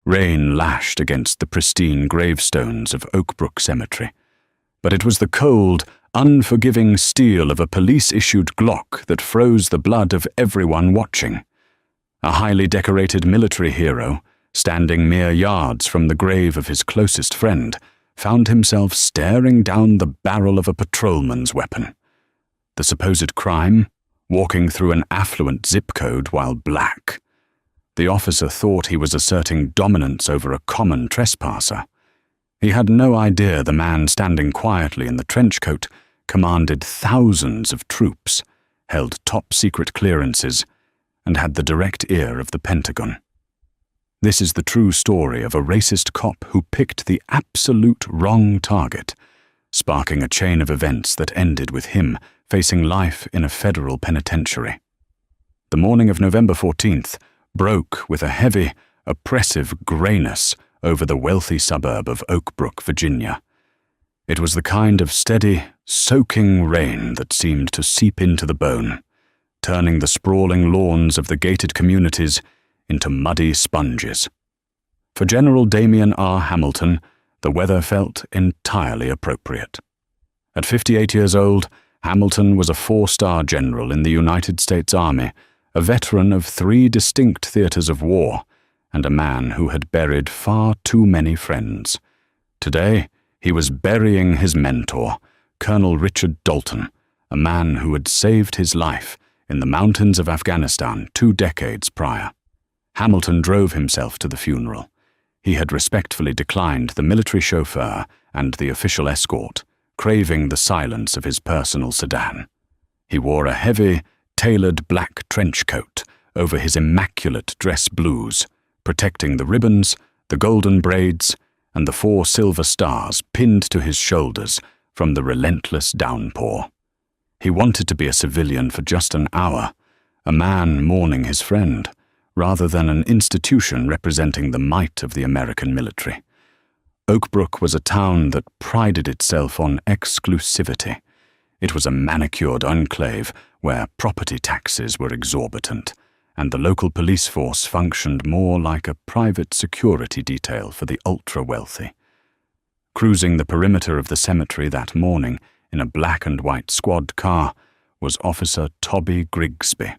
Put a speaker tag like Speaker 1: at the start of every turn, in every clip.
Speaker 1: Rain lashed against the pristine gravestones of Oakbrook Cemetery, but it was the cold, unforgiving steel of a police-issued Glock that froze the blood of everyone watching. A highly decorated military hero, standing mere yards from the grave of his closest friend, found himself staring down the barrel of a patrolman's weapon. The supposed crime? Walking through an affluent zip code while black. The officer thought he was asserting dominance over a common trespasser. He had no idea the man standing quietly in the trench coat commanded thousands of troops, held top-secret clearances, and had the direct ear of the Pentagon. This is the true story of a racist cop who picked the absolute wrong target, sparking a chain of events that ended with him facing life in a federal penitentiary. The morning of November 14th broke with a heavy, oppressive grayness over the wealthy suburb of Oakbrook, Virginia. It was the kind of steady, soaking rain that seemed to seep into the bone, turning the sprawling lawns of the gated communities into muddy sponges. For General Damian R. Hamilton, the weather felt entirely appropriate. At 58 years old, Hamilton was a 4-star general in the United States Army, a veteran of 3 distinct theaters of war, and a man who had buried far too many friends. Today, he was burying his mentor, Colonel Richard Dalton, a man who had saved his life in the mountains of Afghanistan 2 decades prior. Hamilton drove himself to the funeral. He had respectfully declined the military chauffeur and the official escort, craving the silence of his personal sedan. He wore a heavy, tailored black trench coat over his immaculate dress blues, protecting the ribbons, the golden braids, and the 4 silver stars pinned to his shoulders from the relentless downpour. He wanted to be a civilian for just an hour, a man mourning his friend, rather than an institution representing the might of the American military. Oakbrook was a town that prided itself on exclusivity. It was a manicured enclave where property taxes were exorbitant, and the local police force functioned more like a private security detail for the ultra-wealthy. Cruising the perimeter of the cemetery that morning in a black and white squad car was Officer Toby Grigsby.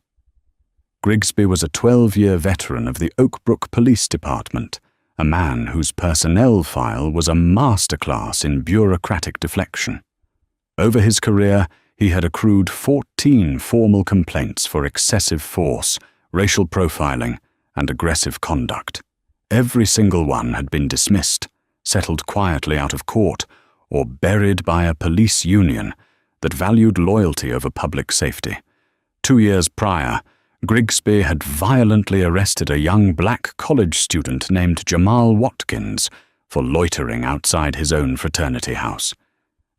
Speaker 1: Grigsby was a 12-year veteran of the Oakbrook Police Department, a man whose personnel file was a masterclass in bureaucratic deflection. Over his career, he had accrued 14 formal complaints for excessive force, racial profiling, and aggressive conduct. Every single one had been dismissed, settled quietly out of court, or buried by a police union that valued loyalty over public safety. 2 years prior, Grigsby had violently arrested a young black college student named Jamal Watkins for loitering outside his own fraternity house.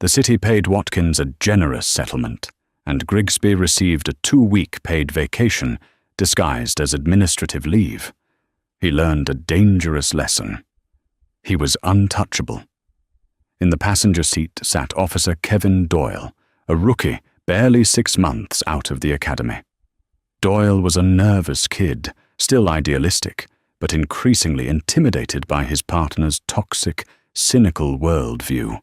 Speaker 1: The city paid Watkins a generous settlement, and Grigsby received a 2-week paid vacation disguised as administrative leave. He learned a dangerous lesson. He was untouchable. In the passenger seat sat Officer Kevin Doyle, a rookie barely 6 months out of the academy. Doyle was a nervous kid, still idealistic, but increasingly intimidated by his partner's toxic, cynical worldview.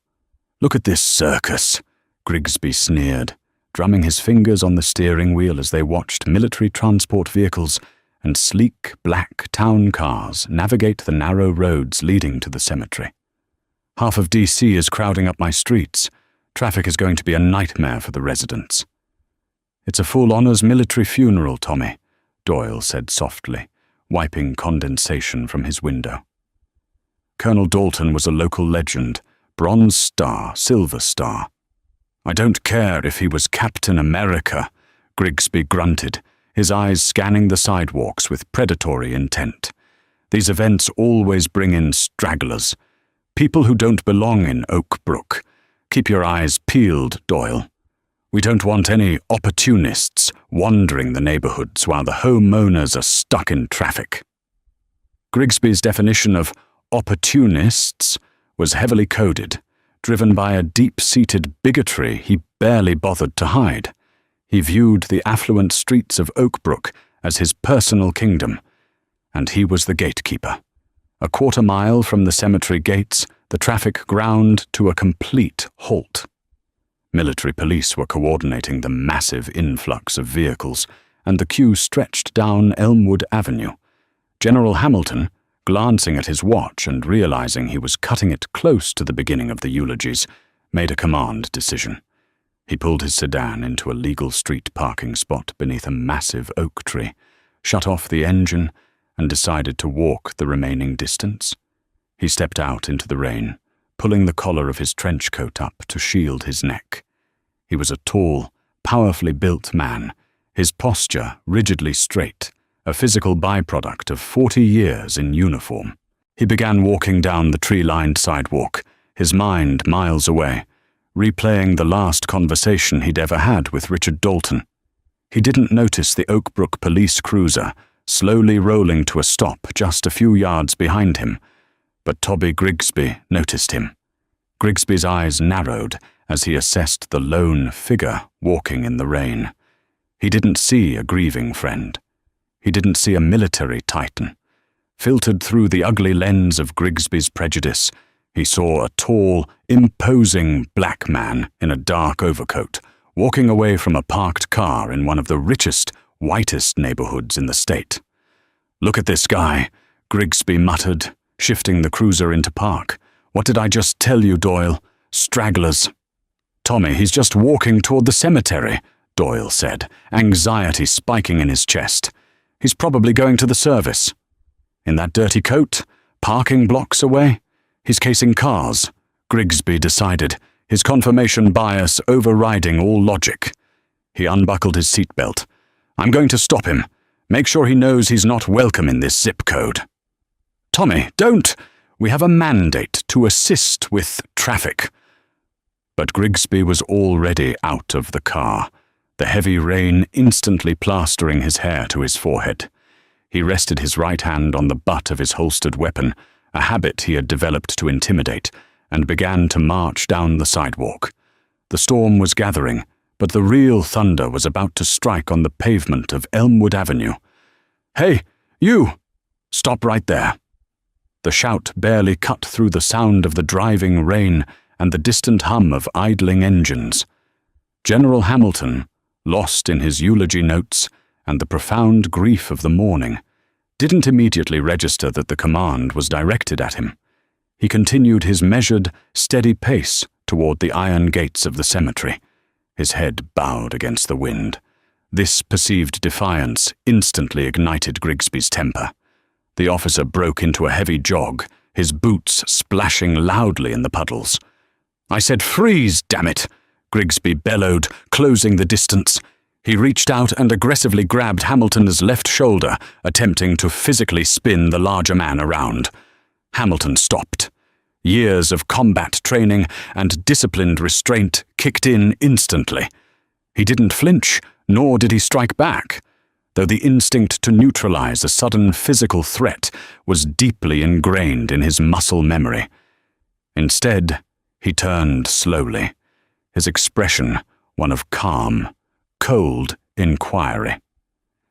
Speaker 1: "Look at this circus," Grigsby sneered, drumming his fingers on the steering wheel as they watched military transport vehicles and sleek black town cars navigate the narrow roads leading to the cemetery. "Half of D.C. is crowding up my streets. Traffic is going to be a nightmare for the residents." "It's a full honors military funeral, Tommy," Doyle said softly, wiping condensation from his window. Colonel Dalton was a local legend, Bronze Star, Silver Star. "I don't care if he was Captain America," Grigsby grunted, his eyes scanning the sidewalks with predatory intent. "These events always bring in stragglers, people who don't belong in Oakbrook. Keep your eyes peeled, Doyle. We don't want any opportunists wandering the neighborhoods while the homeowners are stuck in traffic." Grigsby's definition of opportunists was heavily coded, driven by a deep-seated bigotry he barely bothered to hide. He viewed the affluent streets of Oakbrook as his personal kingdom, and he was the gatekeeper. A quarter-mile from the cemetery gates, the traffic ground to a complete halt. Military police were coordinating the massive influx of vehicles, and the queue stretched down Elmwood Avenue. General Hamilton, glancing at his watch and realizing he was cutting it close to the beginning of the eulogies, made a command decision. He pulled his sedan into a legal street parking spot beneath a massive oak tree, shut off the engine, and decided to walk the remaining distance. He stepped out into the rain, pulling the collar of his trench coat up to shield his neck. He was a tall, powerfully built man, his posture rigidly straight, a physical byproduct of 40 years in uniform. He began walking down the tree-lined sidewalk, his mind miles away, replaying the last conversation he'd ever had with Richard Dalton. He didn't notice the Oakbrook police cruiser slowly rolling to a stop just a few yards behind him, but Toby Grigsby noticed him. Grigsby's eyes narrowed as he assessed the lone figure walking in the rain. He didn't see a grieving friend. He didn't see a military titan. Filtered through the ugly lens of Grigsby's prejudice, he saw a tall, imposing black man in a dark overcoat, walking away from a parked car in one of the richest, whitest neighborhoods in the state. "Look at this guy," Grigsby muttered, shifting the cruiser into park. "What did I just tell you, Doyle? Stragglers." "Tommy, he's just walking toward the cemetery," Doyle said, anxiety spiking in his chest. "He's probably going to the service." "In that dirty coat? Parking blocks away? He's casing cars," Grigsby decided, his confirmation bias overriding all logic. He unbuckled his seatbelt. "I'm going to stop him. Make sure he knows he's not welcome in this zip code." "Tommy, don't! We have a mandate to assist with traffic." But Grigsby was already out of the car, the heavy rain instantly plastering his hair to his forehead. He rested his right hand on the butt of his holstered weapon, a habit he had developed to intimidate, and began to march down the sidewalk. The storm was gathering, but the real thunder was about to strike on the pavement of Elmwood Avenue. "Hey, you! Stop right there!" The shout barely cut through the sound of the driving rain and the distant hum of idling engines. General Hamilton, lost in his eulogy notes and the profound grief of the morning, didn't immediately register that the command was directed at him. He continued his measured, steady pace toward the iron gates of the cemetery, his head bowed against the wind. This perceived defiance instantly ignited Grigsby's temper. The officer broke into a heavy jog, his boots splashing loudly in the puddles. "I said freeze, damn it!" Grigsby bellowed, closing the distance. He reached out and aggressively grabbed Hamilton's left shoulder, attempting to physically spin the larger man around. Hamilton stopped. Years of combat training and disciplined restraint kicked in instantly. He didn't flinch, nor did he strike back, though the instinct to neutralize a sudden physical threat was deeply ingrained in his muscle memory. Instead, he turned slowly, his expression one of calm, cold inquiry.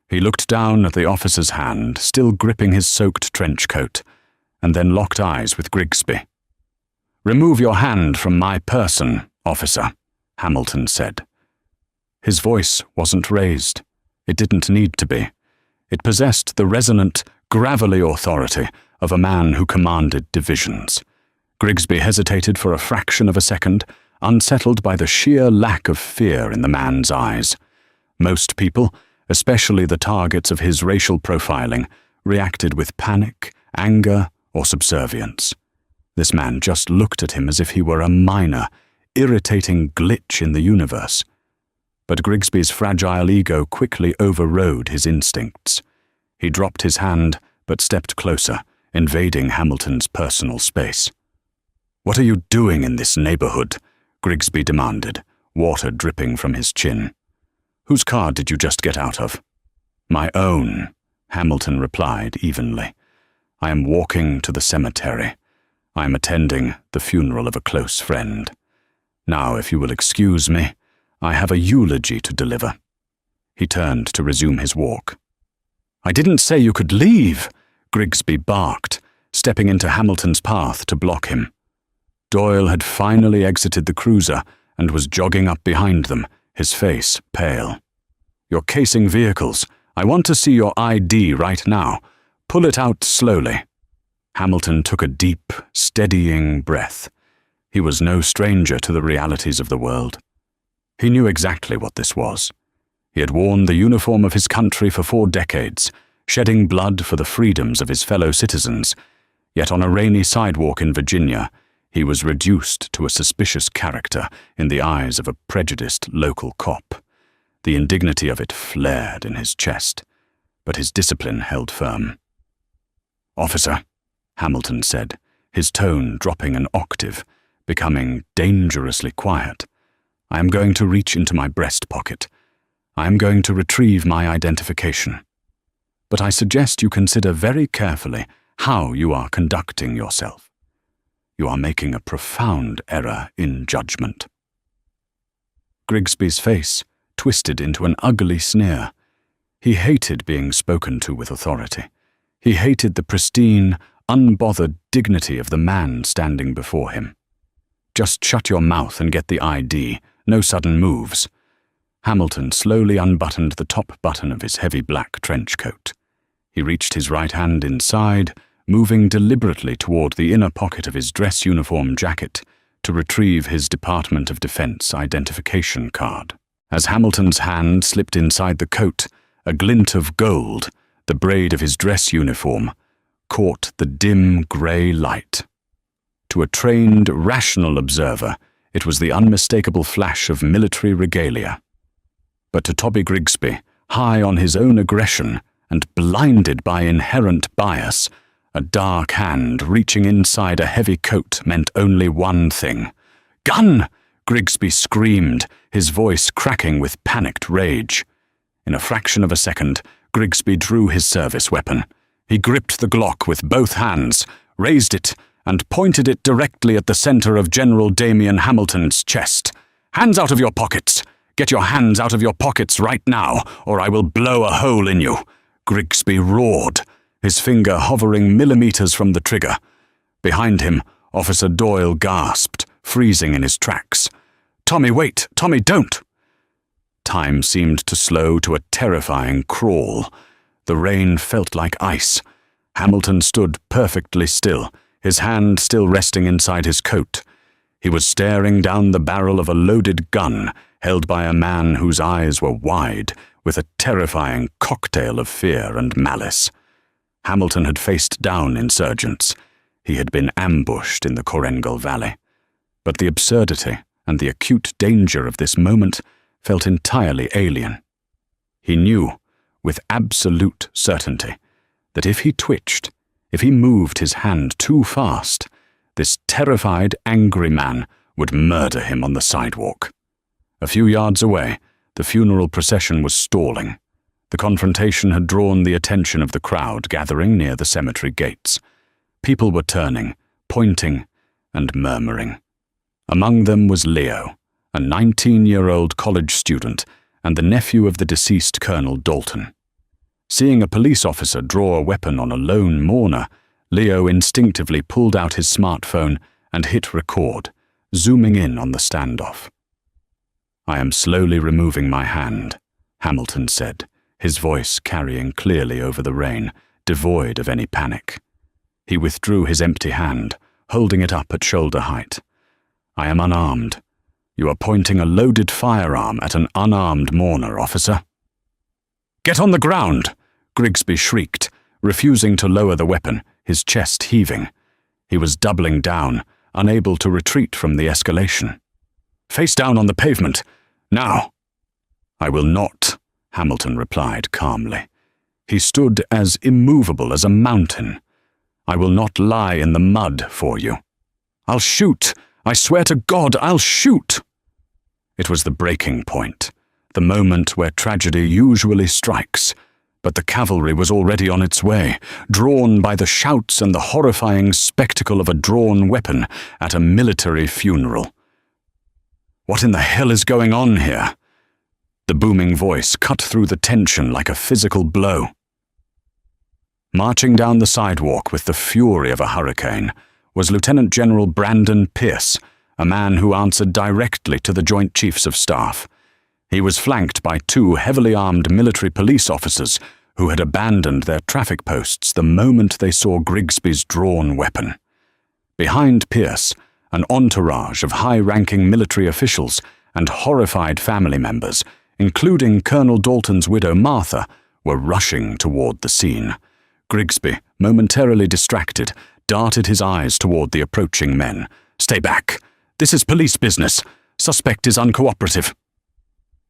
Speaker 1: He looked down at the officer's hand, still gripping his soaked trench coat, and then locked eyes with Grigsby. "Remove your hand from my person, officer," Hamilton said. His voice wasn't raised. It didn't need to be. It possessed the resonant, gravelly authority of a man who commanded divisions. Grigsby hesitated for a fraction of a second, unsettled by the sheer lack of fear in the man's eyes. Most people, especially the targets of his racial profiling, reacted with panic, anger, or subservience. This man just looked at him as if he were a minor, irritating glitch in the universe. But Grigsby's fragile ego quickly overrode his instincts. He dropped his hand, but stepped closer, invading Hamilton's personal space. "What are you doing in this neighborhood?" Grigsby demanded, water dripping from his chin. "Whose car did you just get out of?" "My own," Hamilton replied evenly. "I am walking to the cemetery. I am attending the funeral of a close friend. Now, if you will excuse me, I have a eulogy to deliver." He turned to resume his walk. "I didn't say you could leave," Grigsby barked, stepping into Hamilton's path to block him. Doyle had finally exited the cruiser and was jogging up behind them, his face pale. "You're casing vehicles. I want to see your ID right now. Pull it out slowly." Hamilton took a deep, steadying breath. He was no stranger to the realities of the world. He knew exactly what this was. He had worn the uniform of his country for 4 decades, shedding blood for the freedoms of his fellow citizens. Yet on a rainy sidewalk in Virginia, he was reduced to a suspicious character in the eyes of a prejudiced local cop. The indignity of it flared in his chest, but his discipline held firm. "Officer," Hamilton said, his tone dropping an octave, becoming dangerously quiet, "I am going to reach into my breast pocket. I am going to retrieve my identification. But I suggest you consider very carefully how you are conducting yourself. You are making a profound error in judgment." Grigsby's face twisted into an ugly sneer. He hated being spoken to with authority. He hated the pristine, unbothered dignity of the man standing before him. "Just shut your mouth and get the ID. No sudden moves." Hamilton slowly unbuttoned the top button of his heavy black trench coat. He reached his right hand inside, moving deliberately toward the inner pocket of his dress uniform jacket to retrieve his Department of Defense identification card. As Hamilton's hand slipped inside the coat, a glint of gold, the braid of his dress uniform, caught the dim grey light. To a trained, rational observer, it was the unmistakable flash of military regalia. But to Toby Grigsby, high on his own aggression and blinded by inherent bias, a dark hand reaching inside a heavy coat meant only one thing. "Gun!" Grigsby screamed, his voice cracking with panicked rage. In a fraction of a second, Grigsby drew his service weapon. He gripped the Glock with both hands, raised it, and pointed it directly at the center of General Damian Hamilton's chest. "Hands out of your pockets! Get your hands out of your pockets right now, or I will blow a hole in you!" Grigsby roared, his finger hovering millimeters from the trigger. Behind him, Officer Doyle gasped, freezing in his tracks. "Tommy, wait! Tommy, don't!" Time seemed to slow to a terrifying crawl. The rain felt like ice. Hamilton stood perfectly still, his hand still resting inside his coat. He was staring down the barrel of a loaded gun held by a man whose eyes were wide, with a terrifying cocktail of fear and malice. Hamilton had faced down insurgents. He had been ambushed in the Korengal Valley. But the absurdity and the acute danger of this moment felt entirely alien. He knew, with absolute certainty, that if he twitched, if he moved his hand too fast, this terrified, angry man would murder him on the sidewalk. A few yards away, the funeral procession was stalling. The confrontation had drawn the attention of the crowd gathering near the cemetery gates. People were turning, pointing, and murmuring. Among them was Leo, a 19-year-old college student and the nephew of the deceased Colonel Dalton. Seeing a police officer draw a weapon on a lone mourner, Leo instinctively pulled out his smartphone and hit record, zooming in on the standoff. "I am slowly removing my hand," Hamilton said, his voice carrying clearly over the rain, devoid of any panic. He withdrew his empty hand, holding it up at shoulder height. "I am unarmed. You are pointing a loaded firearm at an unarmed mourner, officer." "Get on the ground!" Grigsby shrieked, refusing to lower the weapon, his chest heaving. He was doubling down, unable to retreat from the escalation. "Face down on the pavement. Now!" "I will not," Hamilton replied calmly. He stood as immovable as a mountain. "I will not lie in the mud for you. I'll shoot! I swear to God, I'll shoot!" It was the breaking point, the moment where tragedy usually strikes, but the cavalry was already on its way, drawn by the shouts and the horrifying spectacle of a drawn weapon at a military funeral. "What in the hell is going on here?" The booming voice cut through the tension like a physical blow. Marching down the sidewalk with the fury of a hurricane was Lieutenant General Brandon Pierce, a man who answered directly to the Joint Chiefs of Staff. He was flanked by 2 heavily armed military police officers who had abandoned their traffic posts the moment they saw Grigsby's drawn weapon. Behind Pierce, an entourage of high-ranking military officials and horrified family members, including Colonel Dalton's widow Martha, were rushing toward the scene. Grigsby, momentarily distracted, darted his eyes toward the approaching men. "Stay back. This is police business. Suspect is uncooperative."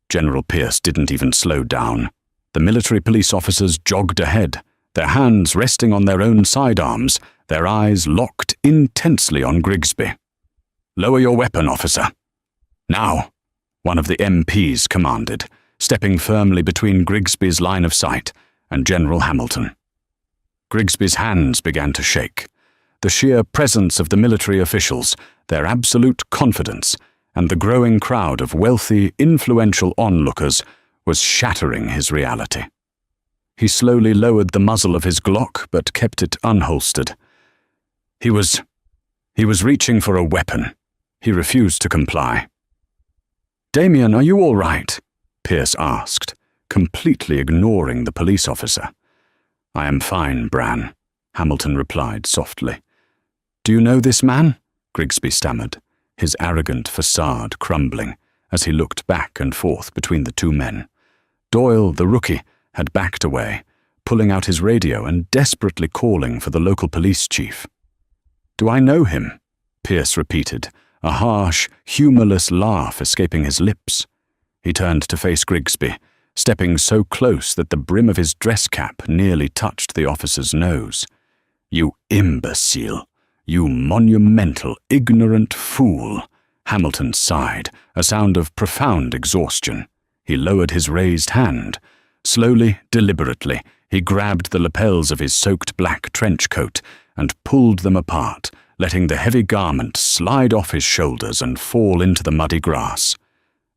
Speaker 1: General Pierce didn't even slow down. The military police officers jogged ahead, their hands resting on their own sidearms, their eyes locked intensely on Grigsby. "Lower your weapon, officer." "Now," one of the MPs commanded, stepping firmly between Grigsby's line of sight and General Hamilton. Grigsby's hands began to shake. The sheer presence of the military officials, their absolute confidence, and the growing crowd of wealthy, influential onlookers was shattering his reality. He slowly lowered the muzzle of his Glock but kept it unholstered. He was reaching for a weapon. He refused to comply. "Damien, are you all right?" Pierce asked, completely ignoring the police officer. "I am fine, Bran," Hamilton replied softly. "Do you know this man?" Grigsby stammered, his arrogant facade crumbling as he looked back and forth between the 2 men. Doyle, the rookie, had backed away, pulling out his radio and desperately calling for the local police chief. "Do I know him?" Pierce repeated, a harsh, humorless laugh escaping his lips. He turned to face Grigsby, stepping so close that the brim of his dress cap nearly touched the officer's nose. "You imbecile! You monumental, ignorant fool!" Hamilton sighed, a sound of profound exhaustion. He lowered his raised hand. Slowly, deliberately, he grabbed the lapels of his soaked black trench coat and pulled them apart, letting the heavy garment slide off his shoulders and fall into the muddy grass.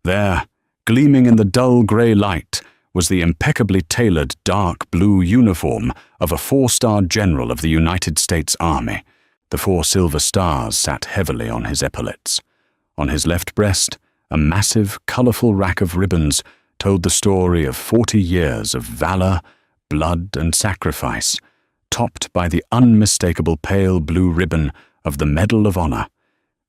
Speaker 1: There, gleaming in the dull grey light, was the impeccably tailored dark blue uniform of a 4-star general of the United States Army. The 4 silver stars sat heavily on his epaulets. On his left breast, a massive, colourful rack of ribbons told the story of 40 years of valour, blood and sacrifice, topped by the unmistakable pale blue ribbon of the Medal of Honor.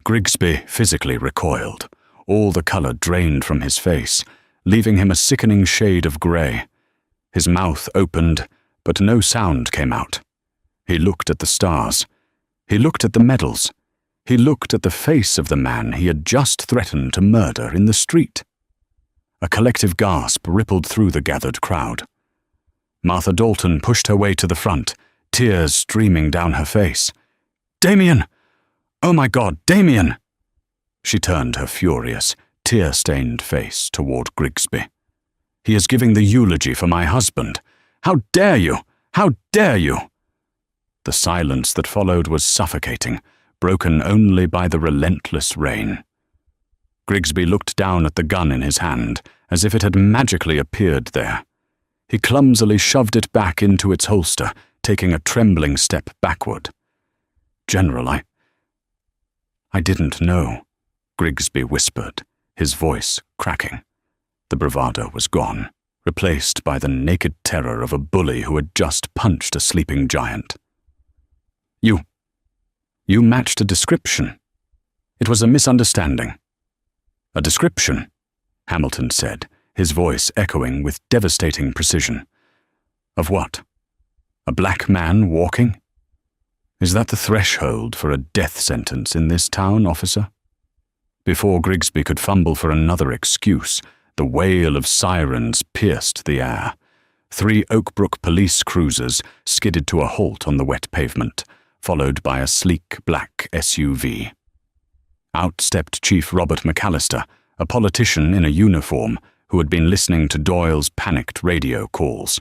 Speaker 1: Grigsby physically recoiled. All the colour drained from his face, leaving him a sickening shade of grey. His mouth opened, but no sound came out. He looked at the stars. He looked at the medals. He looked at the face of the man he had just threatened to murder in the street. A collective gasp rippled through the gathered crowd. Martha Dalton pushed her way to the front, tears streaming down her face. "Damien! Oh my God, Damien!" She turned her furious, tear-stained face toward Grigsby. "He is giving the eulogy for my husband. How dare you! How dare you!" The silence that followed was suffocating, broken only by the relentless rain. Grigsby looked down at the gun in his hand, as if it had magically appeared there. He clumsily shoved it back into its holster, taking a trembling step backward. "General, I didn't know," Grigsby whispered, his voice cracking. The bravado was gone, replaced by the naked terror of a bully who had just punched a sleeping giant. You matched a description. It was a misunderstanding." "A description," Hamilton said, his voice echoing with devastating precision. "Of what? A black man walking? Is that the threshold for a death sentence in this town, officer?" Before Grigsby could fumble for another excuse, the wail of sirens pierced the air. 3 Oakbrook police cruisers skidded to a halt on the wet pavement, followed by a sleek black SUV. Out stepped Chief Robert McAllister, a politician in a uniform who had been listening to Doyle's panicked radio calls.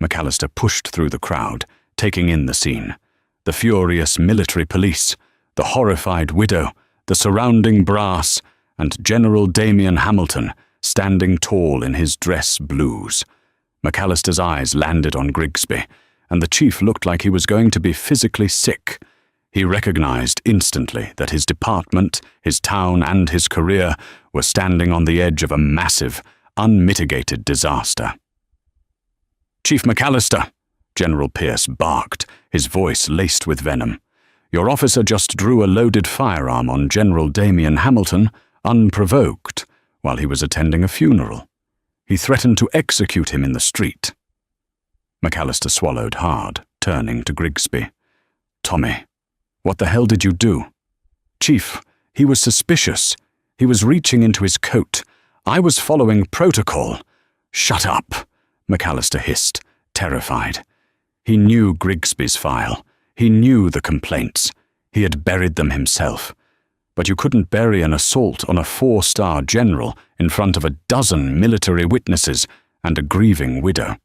Speaker 1: McAllister pushed through the crowd, taking in the scene. The furious military police, the horrified widow, the surrounding brass, and General Damien Hamilton standing tall in his dress blues. McAllister's eyes landed on Grigsby, and the chief looked like he was going to be physically sick. He recognized instantly that his department, his town, and his career were standing on the edge of a massive, unmitigated disaster. "Chief McAllister," General Pierce barked, his voice laced with venom. "Your officer just drew a loaded firearm on General Damian Hamilton, unprovoked, while he was attending a funeral. He threatened to execute him in the street." McAllister swallowed hard, turning to Grigsby. "Tommy, what the hell did you do?" "Chief, he was suspicious. He was reaching into his coat. I was following protocol." "Shut up," McAllister hissed, terrified. He knew Grigsby's file. He knew the complaints. He had buried them himself. But you couldn't bury an assault on a 4-star general in front of a dozen military witnesses and a grieving widow.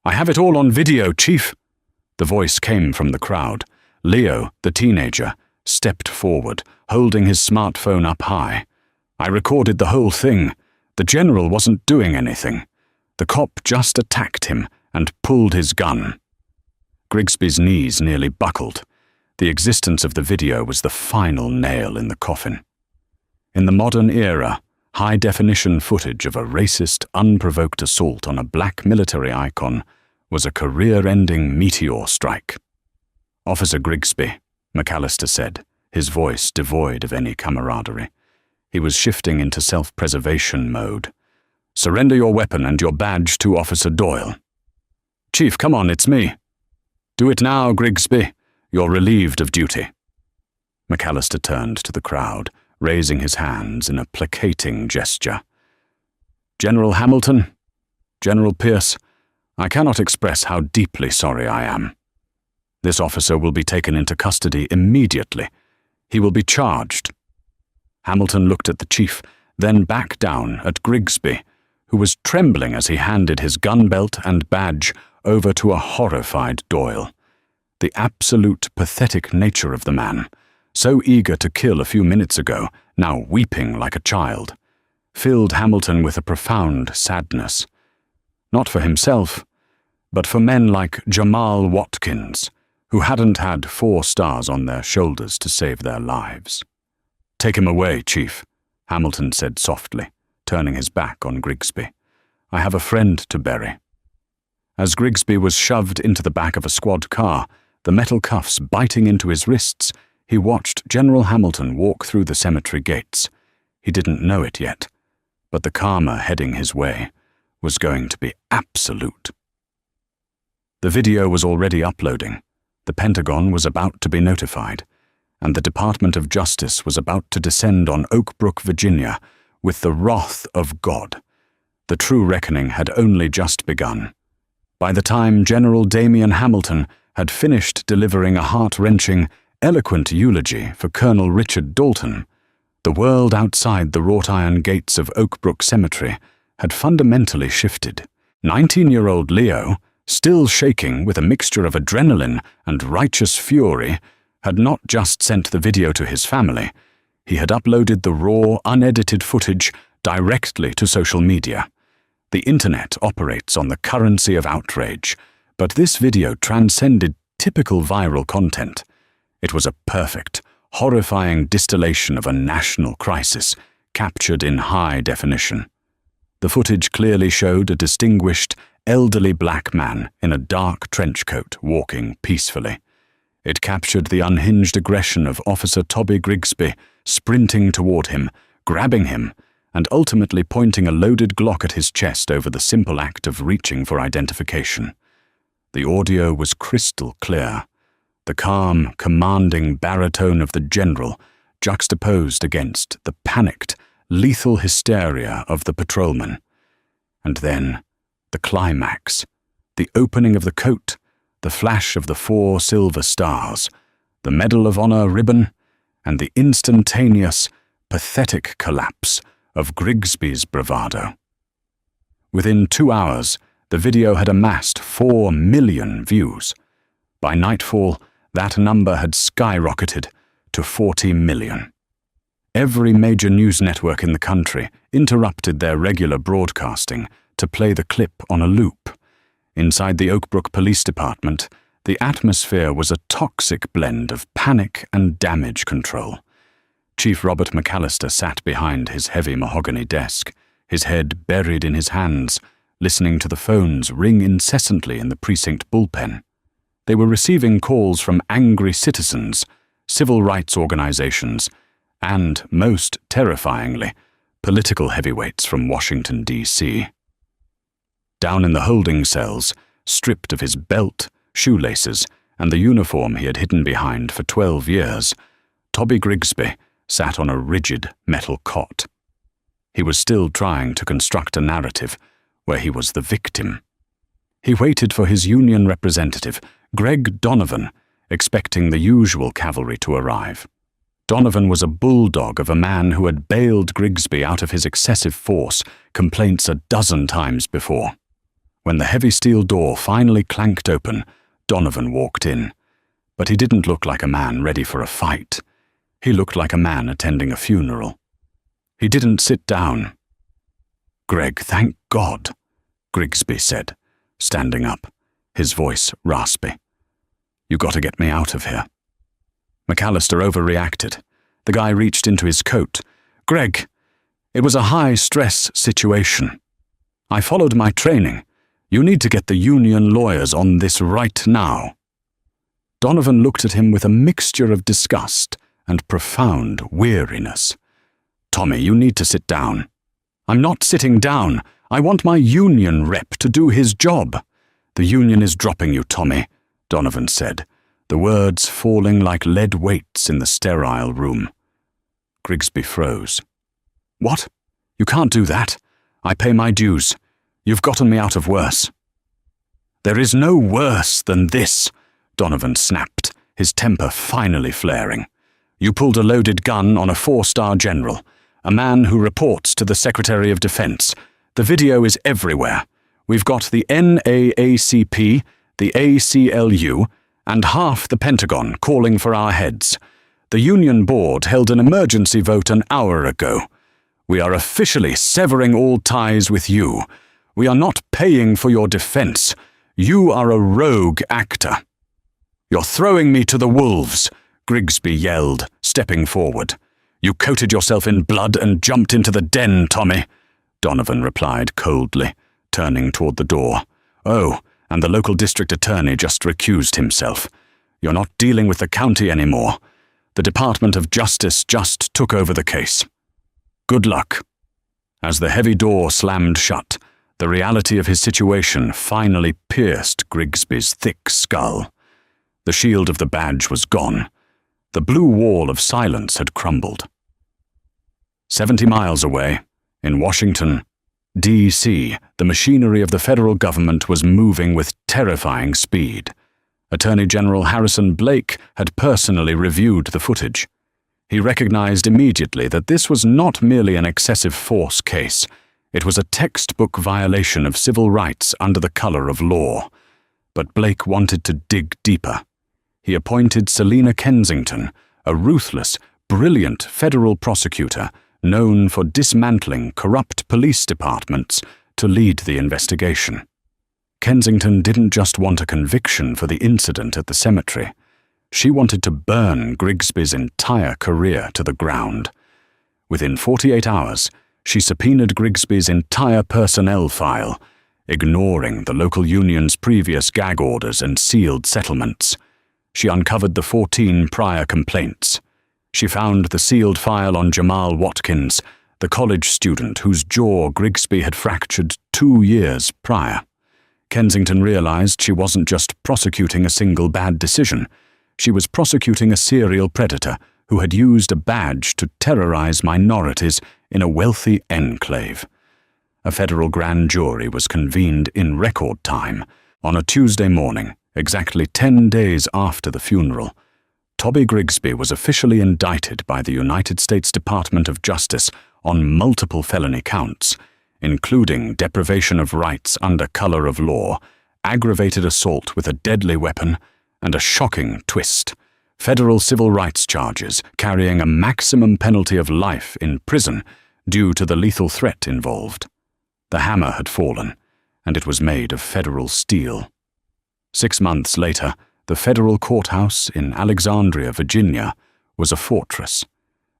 Speaker 1: "I have it all on video, Chief." The voice came from the crowd. Leo, the teenager, stepped forward, holding his smartphone up high. "I recorded the whole thing. The general wasn't doing anything. The cop just attacked him and pulled his gun." Grigsby's knees nearly buckled. The existence of the video was the final nail in the coffin. In the modern era, high-definition footage of a racist, unprovoked assault on a black military icon was a career-ending meteor strike. "Officer Grigsby," McAllister said, his voice devoid of any camaraderie. He was shifting into self-preservation mode. "Surrender your weapon and your badge to Officer Doyle." "Chief, come on, it's me." "Do it now, Grigsby. You're relieved of duty." McAllister turned to the crowd, raising his hands in a placating gesture. "General Hamilton, General Pierce, I cannot express how deeply sorry I am. This officer will be taken into custody immediately. He will be charged." Hamilton looked at the chief, then back down at Grigsby, who was trembling as he handed his gun belt and badge over to a horrified Doyle. The absolute pathetic nature of the man, so eager to kill a few minutes ago, now weeping like a child, filled Hamilton with a profound sadness. Not for himself, but for men like Jamal Watkins, who hadn't had 4 stars on their shoulders to save their lives. "Take him away, Chief," Hamilton said softly, turning his back on Grigsby. "I have a friend to bury." As Grigsby was shoved into the back of a squad car, the metal cuffs biting into his wrists, he watched General Hamilton walk through the cemetery gates. He didn't know it yet, but the karma heading his way was going to be absolute. The video was already uploading. The Pentagon was about to be notified, and the Department of Justice was about to descend on Oak Brook, Virginia, with the wrath of God. The true reckoning had only just begun. By the time General Damian Hamilton had finished delivering a heart-wrenching, eloquent eulogy for Colonel Richard Dalton, the world outside the wrought iron gates of Oak Brook Cemetery had fundamentally shifted. 19-year-old Leo, still shaking with a mixture of adrenaline and righteous fury, had not just sent the video to his family. He had uploaded the raw, unedited footage directly to social media. The internet operates on the currency of outrage, but this video transcended typical viral content. It was a perfect, horrifying distillation of a national crisis, captured in high definition. The footage clearly showed a distinguished, elderly black man in a dark trench coat walking peacefully. It captured the unhinged aggression of Officer Toby Grigsby, sprinting toward him, grabbing him, and ultimately pointing a loaded Glock at his chest over the simple act of reaching for identification. The audio was crystal clear, the calm, commanding baritone of the general juxtaposed against the panicked, lethal hysteria of the patrolman. And then, the climax, the opening of the coat, the flash of the 4 silver stars, the Medal of Honor ribbon, and the instantaneous, pathetic collapse of Grigsby's bravado. Within 2 hours, the video had amassed 4 million views. By nightfall, that number had skyrocketed to 40 million. Every major news network in the country interrupted their regular broadcasting to play the clip on a loop. Inside the Oakbrook Police Department, the atmosphere was a toxic blend of panic and damage control. Chief Robert McAllister sat behind his heavy mahogany desk, his head buried in his hands, listening to the phones ring incessantly in the precinct bullpen. They were receiving calls from angry citizens, civil rights organizations, and, most terrifyingly, political heavyweights from Washington, D.C. Down in the holding cells, stripped of his belt, shoelaces, and the uniform he had hidden behind for 12 years, Toby Grigsby sat on a rigid metal cot. He was still trying to construct a narrative where he was the victim. He waited for his union representative, Greg Donovan, expecting the usual cavalry to arrive. Donovan was a bulldog of a man who had bailed Grigsby out of his excessive force complaints a dozen times before. When the heavy steel door finally clanked open, Donovan walked in. But he didn't look like a man ready for a fight. He looked like a man attending a funeral. He didn't sit down. "Greg, thank God," Grigsby said, standing up, his voice raspy. "You got to get me out of here." McAllister overreacted. The guy reached into his coat. "Greg, it was a high-stress situation. I followed my training. You need to get the union lawyers on this right now." Donovan looked at him with a mixture of disgust and profound weariness. "Tommy, you need to sit down." "I'm not sitting down. I want my union rep to do his job." "The union is dropping you, Tommy," Donovan said, the words falling like lead weights in the sterile room. Grigsby froze. "What? You can't do that. I pay my dues. You've gotten me out of worse." "There is no worse than this," Donovan snapped, his temper finally flaring. "You pulled a loaded gun on a 4-star general, a man who reports to the Secretary of Defense. The video is everywhere. We've got the NAACP, the ACLU, and half the Pentagon calling for our heads. The Union Board held an emergency vote an hour ago. We are officially severing all ties with you. We are not paying for your defense. You are a rogue actor." "You're throwing me to the wolves," Grigsby yelled, stepping forward. "You coated yourself in blood and jumped into the den, Tommy," Donovan replied coldly, turning toward the door. "Oh, and the local district attorney just recused himself. You're not dealing with the county anymore. The Department of Justice just took over the case. Good luck." As the heavy door slammed shut, the reality of his situation finally pierced Grigsby's thick skull. The shield of the badge was gone. The blue wall of silence had crumbled. 70 miles away, in Washington, D.C., the machinery of the federal government was moving with terrifying speed. Attorney General Harrison Blake had personally reviewed the footage. He recognized immediately that this was not merely an excessive force case. It was a textbook violation of civil rights under the color of law. But Blake wanted to dig deeper. He appointed Selena Kensington, a ruthless, brilliant federal prosecutor known for dismantling corrupt police departments, to lead the investigation. Kensington didn't just want a conviction for the incident at the cemetery. She wanted to burn Grigsby's entire career to the ground. Within 48 hours, she subpoenaed Grigsby's entire personnel file, ignoring the local union's previous gag orders and sealed settlements. She uncovered the 14 prior complaints. She found the sealed file on Jamal Watkins, the college student whose jaw Grigsby had fractured 2 years prior. Kensington realized she wasn't just prosecuting a single bad decision. She was prosecuting a serial predator who had used a badge to terrorize minorities in a wealthy enclave. A federal grand jury was convened in record time on a Tuesday morning, exactly 10 days after the funeral. Toby Grigsby was officially indicted by the United States Department of Justice on multiple felony counts, including deprivation of rights under color of law, aggravated assault with a deadly weapon, and a shocking twist, federal civil rights charges carrying a maximum penalty of life in prison due to the lethal threat involved. The hammer had fallen, and it was made of federal steel. 6 months later, the federal courthouse in Alexandria, Virginia, was a fortress.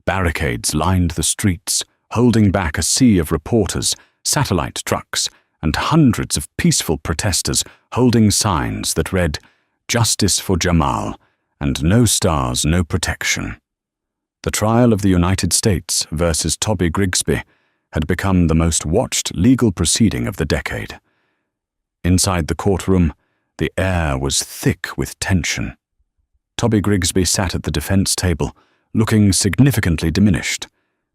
Speaker 1: Barricades lined the streets, holding back a sea of reporters, satellite trucks, and hundreds of peaceful protesters holding signs that read, "Justice for Jamal," and "No stars, no protection." The trial of the United States versus Toby Grigsby had become the most watched legal proceeding of the decade. Inside the courtroom, the air was thick with tension. Toby Grigsby sat at the defense table, looking significantly diminished.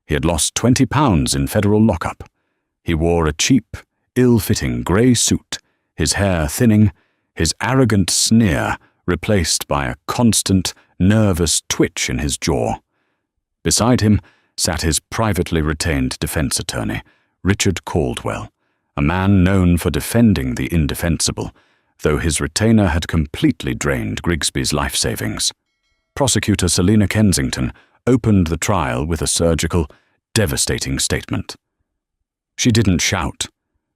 Speaker 1: He had lost 20 pounds in federal lockup. He wore a cheap, ill-fitting grey suit, his hair thinning, his arrogant sneer replaced by a constant, nervous twitch in his jaw. Beside him sat his privately retained defense attorney, Richard Caldwell, a man known for defending the indefensible, though his retainer had completely drained Grigsby's life savings. Prosecutor Selina Kensington opened the trial with a surgical, devastating statement. She didn't shout.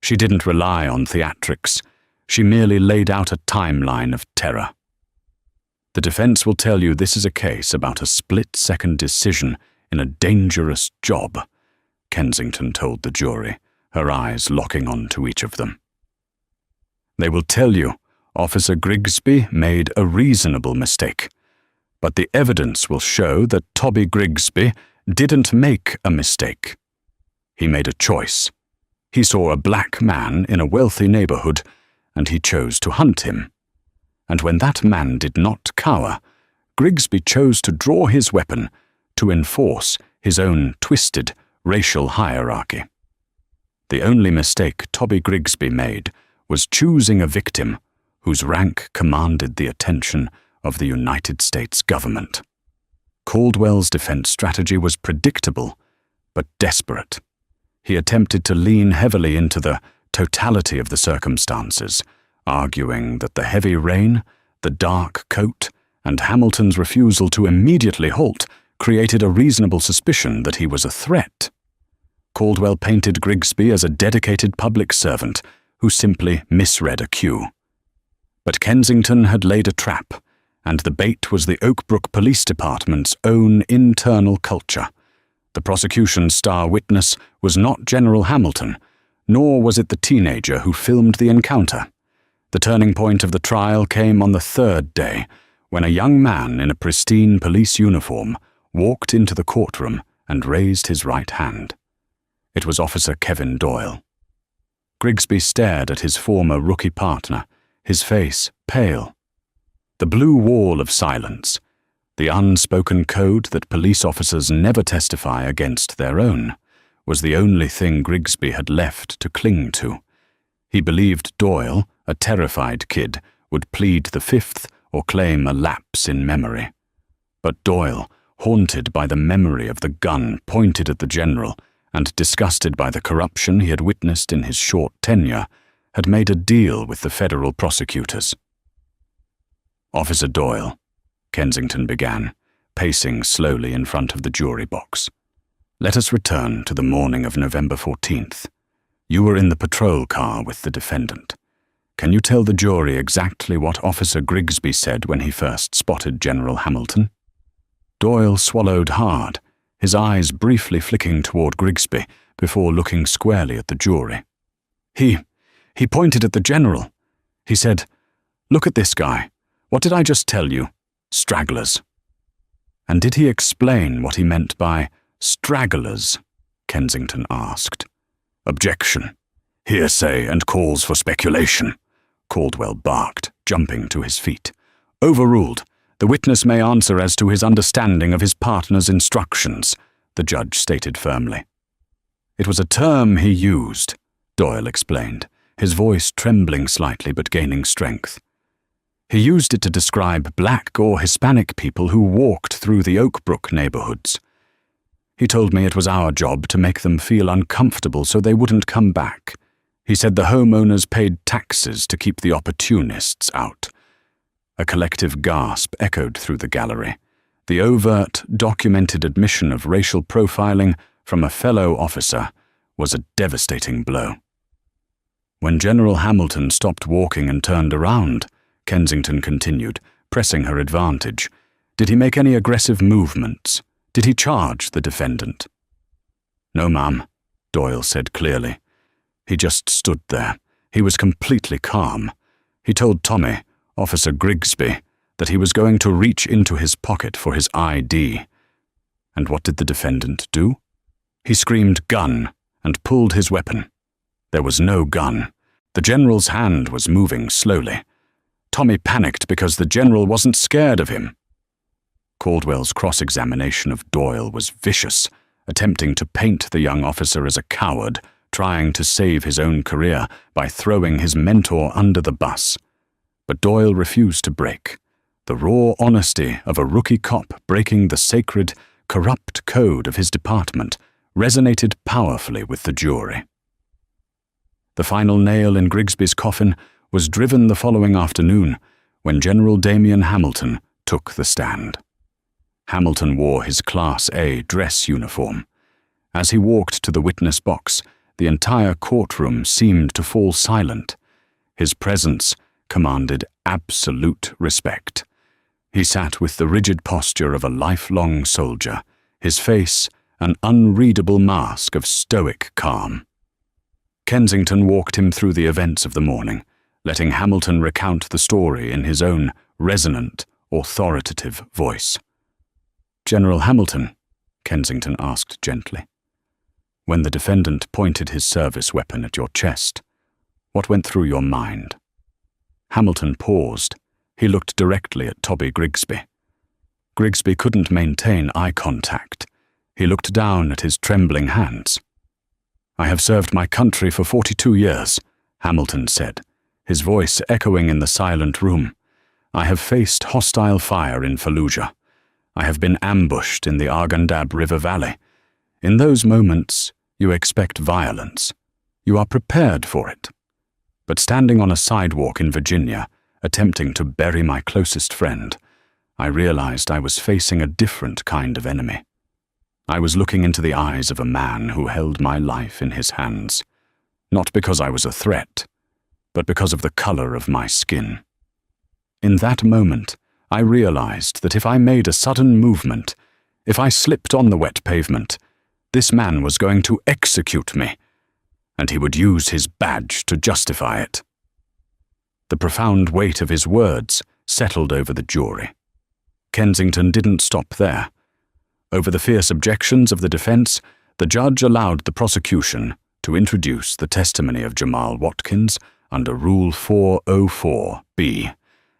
Speaker 1: She didn't rely on theatrics. She merely laid out a timeline of terror. "The defense will tell you this is a case about a split-second decision in a dangerous job," Kensington told the jury, her eyes locking onto each of them. "They will tell you Officer Grigsby made a reasonable mistake, but the evidence will show that Toby Grigsby didn't make a mistake. He made a choice. He saw a black man in a wealthy neighborhood, and he chose to hunt him. And when that man did not cower, Grigsby chose to draw his weapon to enforce his own twisted racial hierarchy. The only mistake Toby Grigsby made was choosing a victim whose rank commanded the attention of the United States government." Caldwell's defense strategy was predictable, but desperate. He attempted to lean heavily into the totality of the circumstances, arguing that the heavy rain, the dark coat, and Hamilton's refusal to immediately halt created a reasonable suspicion that he was a threat. Caldwell painted Grigsby as a dedicated public servant who simply misread a cue. But Kensington had laid a trap, and the bait was the Oak Brook Police Department's own internal culture. The prosecution's star witness was not General Hamilton, nor was it the teenager who filmed the encounter. The turning point of the trial came on the third day, when a young man in a pristine police uniform walked into the courtroom and raised his right hand. It was Officer Kevin Doyle. Grigsby stared at his former rookie partner, his face pale. The blue wall of silence, the unspoken code that police officers never testify against their own, was the only thing Grigsby had left to cling to. He believed Doyle, a terrified kid, would plead the fifth or claim a lapse in memory. But Doyle, haunted by the memory of the gun pointed at the general and disgusted by the corruption he had witnessed in his short tenure, had made a deal with the federal prosecutors. "Officer Doyle," Kensington began, pacing slowly in front of the jury box. "Let us return to the morning of November 14th. You were in the patrol car with the defendant. Can you tell the jury exactly what Officer Grigsby said when he first spotted General Hamilton?" Doyle swallowed hard, his eyes briefly flicking toward Grigsby before looking squarely at the jury. He pointed at the general. He said, "Look at this guy. What did I just tell you? Stragglers." "And did he explain what he meant by stragglers?" Kensington asked. "Objection. Hearsay and calls for speculation," Caldwell barked, jumping to his feet. "Overruled. The witness may answer as to his understanding of his partner's instructions," the judge stated firmly. "It was a term he used," Doyle explained, his voice trembling slightly but gaining strength. "He used it to describe black or Hispanic people who walked through the Oak Brook neighborhoods. He told me it was our job to make them feel uncomfortable so they wouldn't come back. He said the homeowners paid taxes to keep the opportunists out." A collective gasp echoed through the gallery. The overt, documented admission of racial profiling from a fellow officer was a devastating blow. When General Hamilton stopped walking and turned around, Kensington continued, pressing her advantage, did he make any aggressive movements? Did he charge the defendant? No, ma'am, Doyle said clearly. He just stood there. He was completely calm. He told Tommy, Officer Grigsby, that he was going to reach into his pocket for his ID. And what did the defendant do? He screamed gun and pulled his weapon. There was no gun. The general's hand was moving slowly. Tommy panicked because the general wasn't scared of him. Caldwell's cross-examination of Doyle was vicious, attempting to paint the young officer as a coward, trying to save his own career by throwing his mentor under the bus. But Doyle refused to break. The raw honesty of a rookie cop breaking the sacred, corrupt code of his department resonated powerfully with the jury. The final nail in Grigsby's coffin was driven the following afternoon when General Damian Hamilton took the stand. Hamilton wore his Class A dress uniform. As he walked to the witness box, the entire courtroom seemed to fall silent. His presence commanded absolute respect. He sat with the rigid posture of a lifelong soldier, his face an unreadable mask of stoic calm. Kensington walked him through the events of the morning, letting Hamilton recount the story in his own resonant, authoritative voice. General Hamilton, Kensington asked gently, when the defendant pointed his service weapon at your chest, what went through your mind? Hamilton paused. He looked directly at Toby Grigsby. Grigsby couldn't maintain eye contact. He looked down at his trembling hands. I have served my country for 42 years, Hamilton said, his voice echoing in the silent room. I have faced hostile fire in Fallujah. I have been ambushed in the Arghandab River Valley. In those moments, you expect violence. You are prepared for it. But standing on a sidewalk in Virginia, attempting to bury my closest friend, I realized I was facing a different kind of enemy. I was looking into the eyes of a man who held my life in his hands, not because I was a threat, but because of the color of my skin. In that moment, I realized that if I made a sudden movement, if I slipped on the wet pavement, this man was going to execute me, and he would use his badge to justify it. The profound weight of his words settled over the jury. Kensington didn't stop there. Over the fierce objections of the defense, the judge allowed the prosecution to introduce the testimony of Jamal Watkins under Rule 404B,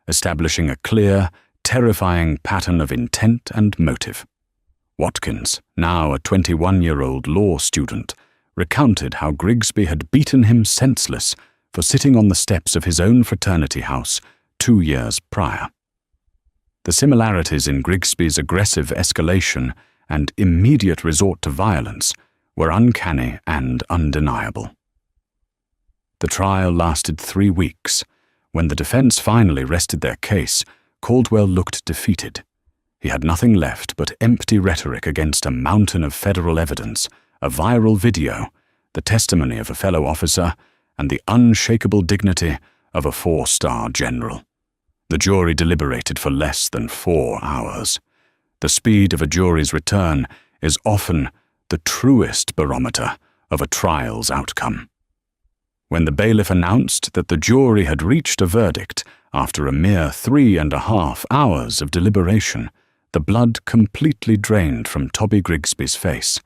Speaker 1: establishing a clear, terrifying pattern of intent and motive. Watkins, now a 21-year-old law student, recounted how Grigsby had beaten him senseless for sitting on the steps of his own fraternity house 2 years prior. The similarities in Grigsby's aggressive escalation and immediate resort to violence were uncanny and undeniable. The trial lasted 3 weeks. When the defense finally rested their case, Caldwell looked defeated. He had nothing left but empty rhetoric against a mountain of federal evidence, a viral video, the testimony of a fellow officer, and the unshakable dignity of a 4-star general. The jury deliberated for less than 4 hours. The speed of a jury's return is often the truest barometer of a trial's outcome. When the bailiff announced that the jury had reached a verdict after a mere 3.5 hours of deliberation, the blood completely drained from Toby Grigsby's face.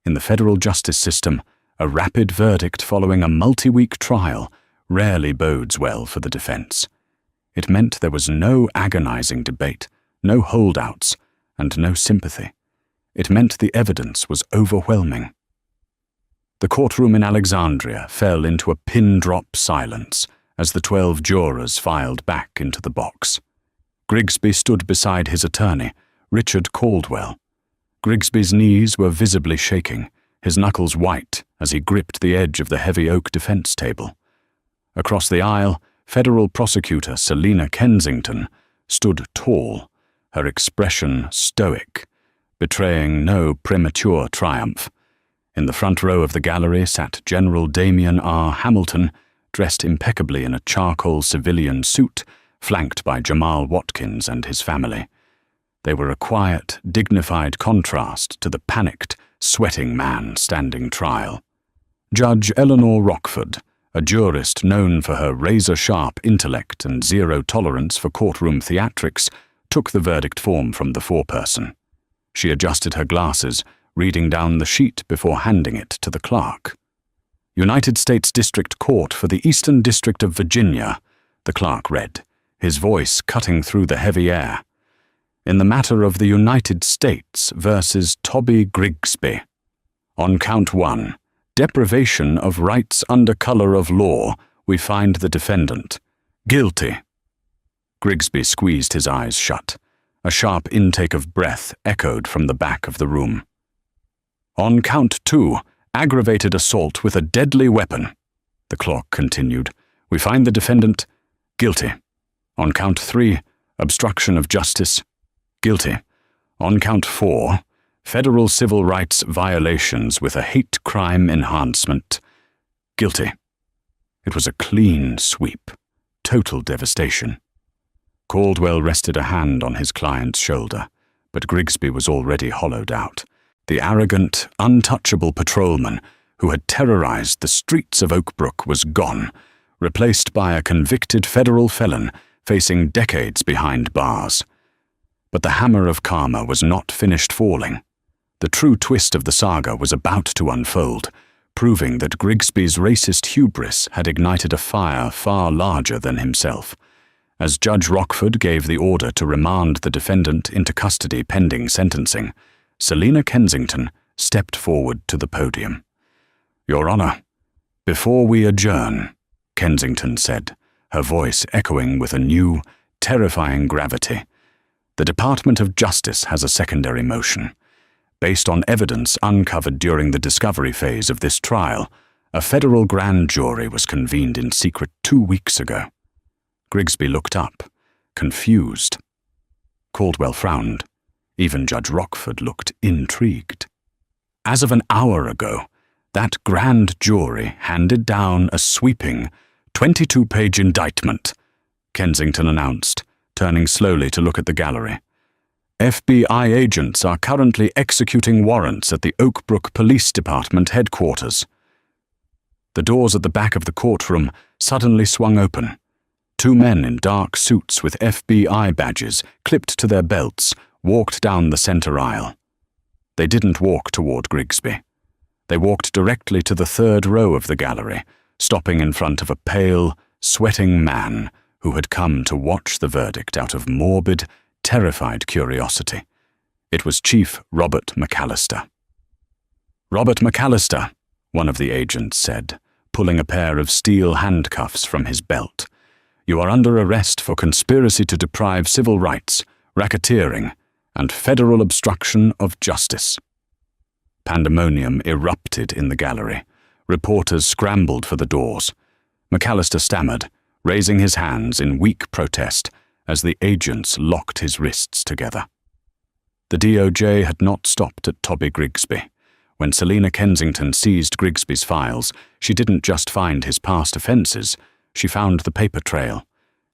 Speaker 1: In the federal justice system, a rapid verdict following a multi-week trial rarely bodes well for the defense. It meant there was no agonizing debate, no holdouts, and no sympathy. It meant the evidence was overwhelming. The courtroom in Alexandria fell into a pin-drop silence as the 12 jurors filed back into the box. Grigsby stood beside his attorney, Richard Caldwell. Grigsby's knees were visibly shaking, his knuckles white as he gripped the edge of the heavy oak defense table. Across the aisle, Federal Prosecutor Selina Kensington stood tall, her expression stoic, betraying no premature triumph. In the front row of the gallery sat General Damian R. Hamilton, dressed impeccably in a charcoal civilian suit, flanked by Jamal Watkins and his family. They were a quiet, dignified contrast to the panicked, sweating man standing trial. Judge Eleanor Rockford, a jurist known for her razor-sharp intellect and zero tolerance for courtroom theatrics, took the verdict form from the foreperson. She adjusted her glasses, reading down the sheet before handing it to the clerk. United States District Court for the Eastern District of Virginia, the clerk read, his voice cutting through the heavy air. In the matter of the United States versus Toby Grigsby. On count 1, deprivation of rights under color of law, we find the defendant guilty. Grigsby squeezed his eyes shut. A sharp intake of breath echoed from the back of the room. On count 2, aggravated assault with a deadly weapon, the clerk continued, we find the defendant guilty. On count 3, obstruction of justice, guilty. On count 4, federal civil rights violations with a hate crime enhancement, guilty. It was a clean sweep, total devastation. Caldwell rested a hand on his client's shoulder, but Grigsby was already hollowed out. The arrogant, untouchable patrolman who had terrorized the streets of Oak Brook was gone, replaced by a convicted federal felon facing decades behind bars. But the hammer of karma was not finished falling. The true twist of the saga was about to unfold, proving that Grigsby's racist hubris had ignited a fire far larger than himself. As Judge Rockford gave the order to remand the defendant into custody pending sentencing, Selina Kensington stepped forward to the podium. Your Honor, before we adjourn, Kensington said, her voice echoing with a new, terrifying gravity, the Department of Justice has a secondary motion. Based on evidence uncovered during the discovery phase of this trial, a federal grand jury was convened in secret 2 weeks ago. Grigsby looked up, confused. Caldwell frowned. Even Judge Rockford looked intrigued. As of an hour ago, that grand jury handed down a sweeping 22-page indictment, Kensington announced, turning slowly to look at the gallery. FBI agents are currently executing warrants at the Oak Brook Police Department headquarters. The doors at the back of the courtroom suddenly swung open. 2 men in dark suits with FBI badges clipped to their belts walked down the center aisle. They didn't walk toward Grigsby. They walked directly to the 3rd row of the gallery, stopping in front of a pale, sweating man who had come to watch the verdict out of morbid, terrified curiosity. It was Chief Robert McAllister. Robert McAllister, one of the agents said, pulling a pair of steel handcuffs from his belt. You are under arrest for conspiracy to deprive civil rights, racketeering, and federal obstruction of justice. Pandemonium erupted in the gallery. Reporters scrambled for the doors. McAllister stammered, raising his hands in weak protest as the agents locked his wrists together. The DOJ had not stopped at Toby Grigsby. When Selina Kensington seized Grigsby's files, she didn't just find his past offenses, she found the paper trail.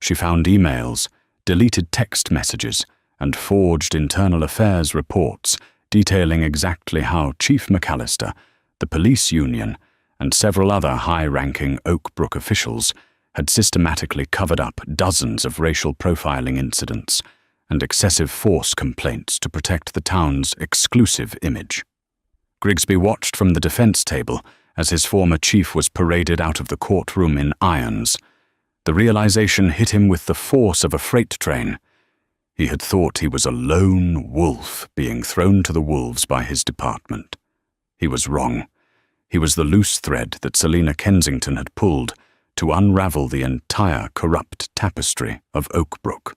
Speaker 1: She found emails, deleted text messages, and forged internal affairs reports detailing exactly how Chief McAllister, the police union, and several other high-ranking Oak Brook officials had systematically covered up dozens of racial profiling incidents and excessive force complaints to protect the town's exclusive image. Grigsby watched from the defense table as his former chief was paraded out of the courtroom in irons. The realization hit him with the force of a freight train. He had thought he was a lone wolf being thrown to the wolves by his department. He was wrong. He was the loose thread that Selina Kensington had pulled to unravel the entire corrupt tapestry of Oak Brook.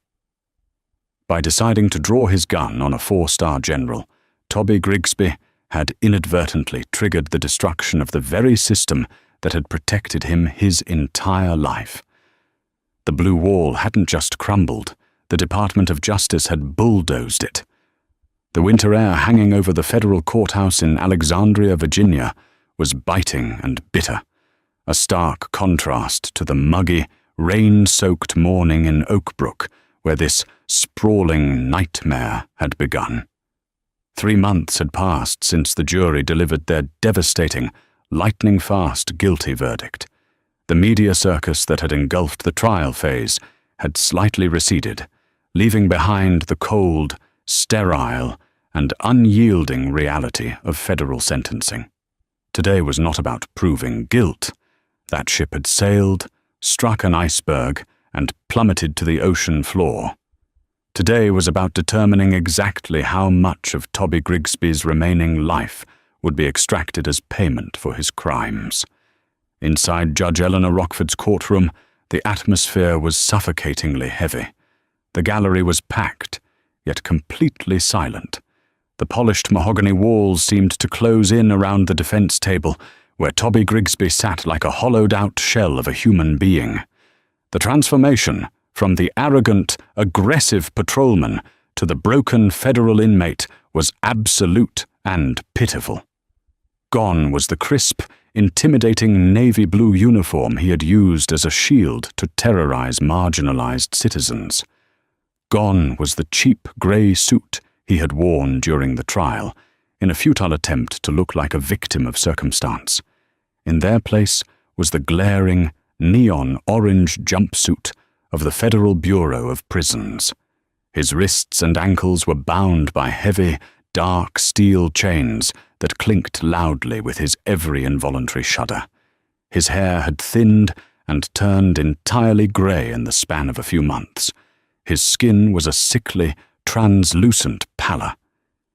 Speaker 1: By deciding to draw his gun on a 4-star general, Toby Grigsby had inadvertently triggered the destruction of the very system that had protected him his entire life. The blue wall hadn't just crumbled, the Department of Justice had bulldozed it. The winter air hanging over the federal courthouse in Alexandria, Virginia, was biting and bitter. a stark contrast to the muggy, rain-soaked morning in Oakbrook, where this sprawling nightmare had begun. 3 months had passed since the jury delivered their devastating, lightning-fast guilty verdict. The media circus that had engulfed the trial phase had slightly receded, leaving behind the cold, sterile, and unyielding reality of federal sentencing. Today was not about proving guilt. That ship had sailed, struck an iceberg, and plummeted to the ocean floor. Today was about determining exactly how much of Toby Grigsby's remaining life would be extracted as payment for his crimes. Inside Judge Eleanor Rockford's courtroom, the atmosphere was suffocatingly heavy. The gallery was packed, yet completely silent. The polished mahogany walls seemed to close in around the defense table, where Toby Grigsby sat like a hollowed-out shell of a human being. The transformation from the arrogant, aggressive patrolman to the broken federal inmate was absolute and pitiful. Gone was the crisp, intimidating navy blue uniform he had used as a shield to terrorize marginalized citizens. Gone was the cheap gray suit he had worn during the trial, in a futile attempt to look like a victim of circumstance. In their place was the glaring, neon orange jumpsuit of the Federal Bureau of Prisons. His wrists and ankles were bound by heavy, dark steel chains that clinked loudly with his every involuntary shudder. His hair had thinned and turned entirely grey in the span of a few months. His skin was a sickly, translucent pallor.